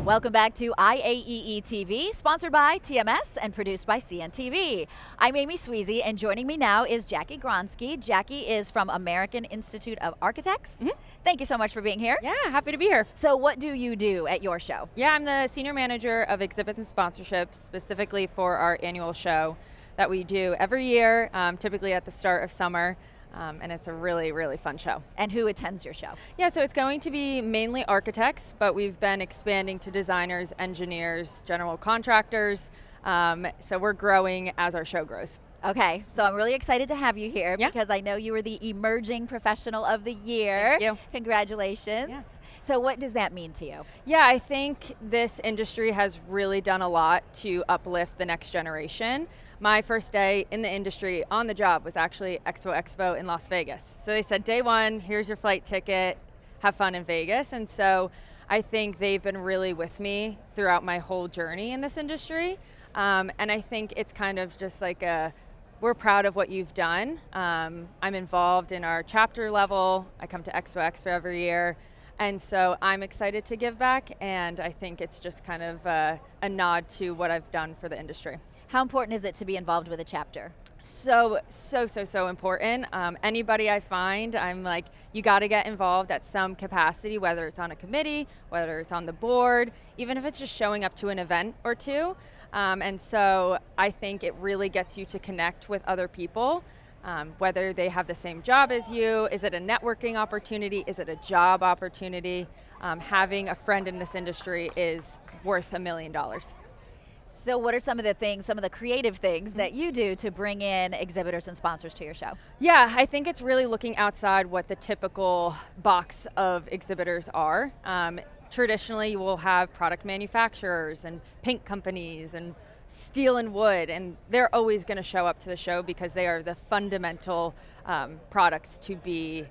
Welcome back to IAEE TV, sponsored by TMS and produced by CNTV. I'm Amy Sweezy, and joining me now is Jackie Gronske. Jackie is from American Institute of Architects. Thank you so much for being here. Yeah, happy to be here. So what do you do at your show? Yeah, I'm the Senior Manager of Exhibits and Sponsorships, specifically for our annual show that we do every year, typically at the start of summer. And it's a really, really fun show. And who attends your show? Yeah, so it's going to be mainly architects, but we've been expanding to designers, engineers, general contractors. So we're growing as our show grows. Okay, so I'm really excited to have you here because I know you were the Emerging Professional of the Year. Thank you. Congratulations. Yeah. So what does that mean to you? Yeah, I think this industry has really done a lot to uplift the next generation. My first day in the industry on the job was actually Expo in Las Vegas. So they said, day one, here's your flight ticket, have fun in Vegas. And so I think they've been really with me throughout my whole journey in this industry. And I think it's kind of just like we're proud of what you've done. I'm involved in our chapter level. I come to Expo every year. And so I'm excited to give back, and I think it's just kind of a nod to what I've done for the industry. How important is it to be involved with a chapter? So important. Anybody I find, I'm like, you got to get involved at some capacity, whether it's on a committee, whether it's on the board, even if it's just showing up to an event or two. And so I think it really gets you to connect with other people. Whether they have the same job as you, is it a networking opportunity, is it a job opportunity? Having a friend in this industry is worth $1 million. So what are some of the creative things that you do to bring in exhibitors and sponsors to your show? Yeah, I think it's really looking outside what the typical box of exhibitors are. Traditionally, you will have product manufacturers and paint companies and steel and wood, and they're always going to show up to the show because they are the fundamental products to be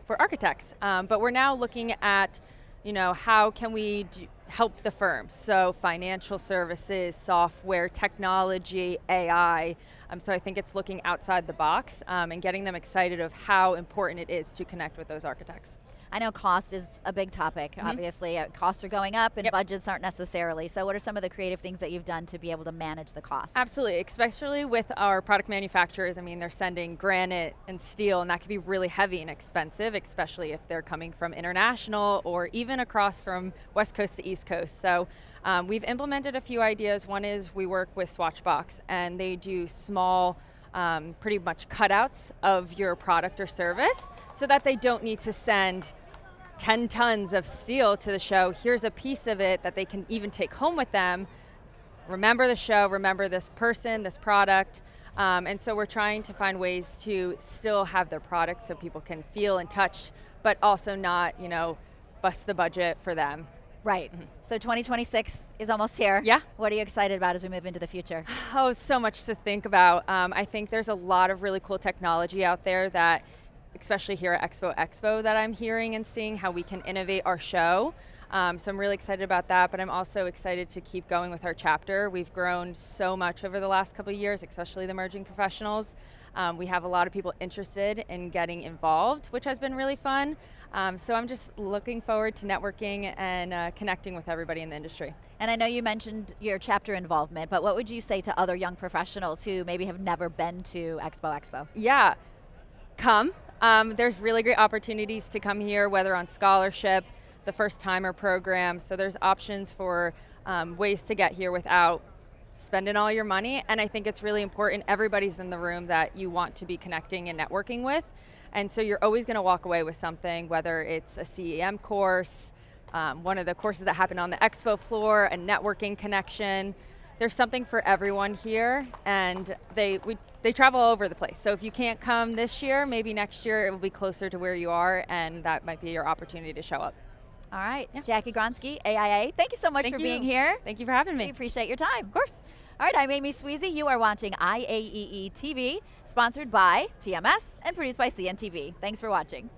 for architects. But we're now looking at, how can we help the firms? So financial services, software, technology, AI. So I think it's looking outside the box and getting them excited of how important it is to connect with those architects. I know cost is a big topic. Obviously, costs are going up and budgets aren't necessarily. So what are some of the creative things that you've done to be able to manage the cost? Absolutely, especially with our product manufacturers. I mean, they're sending granite and steel, and that can be really heavy and expensive, especially if they're coming from international or even across from West Coast to East Coast. So we've implemented a few ideas. One is we work with Swatchbox, and they do small pretty much cutouts of your product or service so that they don't need to send 10 tons of steel to the show. Here's a piece of it that they can even take home with them. Remember the show, remember this person, this product. And so we're trying to find ways to still have their product so people can feel and touch, but also not, bust the budget for them. Right. So 2026 is almost here. Yeah. What are you excited about as we move into the future? Oh, so much to think about. I think there's a lot of really cool technology out there that, especially here at Expo, that I'm hearing and seeing how we can innovate our show. So I'm really excited about that, but I'm also excited to keep going with our chapter. We've grown so much over the last couple of years, especially the emerging professionals. We have a lot of people interested in getting involved, which has been really fun. So I'm just looking forward to networking and connecting with everybody in the industry. And I know you mentioned your chapter involvement, but what would you say to other young professionals who maybe have never been to Expo? Yeah, come. There's really great opportunities to come here, whether on scholarship, the first timer program. So there's options for ways to get here without spending all your money. And I think it's really important, everybody's in the room that you want to be connecting and networking with. And so you're always going to walk away with something, whether it's a CEM course, one of the courses that happen on the expo floor, a networking connection. There's something for everyone here, and they travel all over the place. So if you can't come this year, maybe next year it will be closer to where you are, and that might be your opportunity to show up. All right, Jackie Gronske, AIA, thank you so much for being here. Thank you for having me. We appreciate your time. Of course. All right, I'm Amy Sweezy. You are watching IAEE TV, sponsored by TMS and produced by CNTV. Thanks for watching.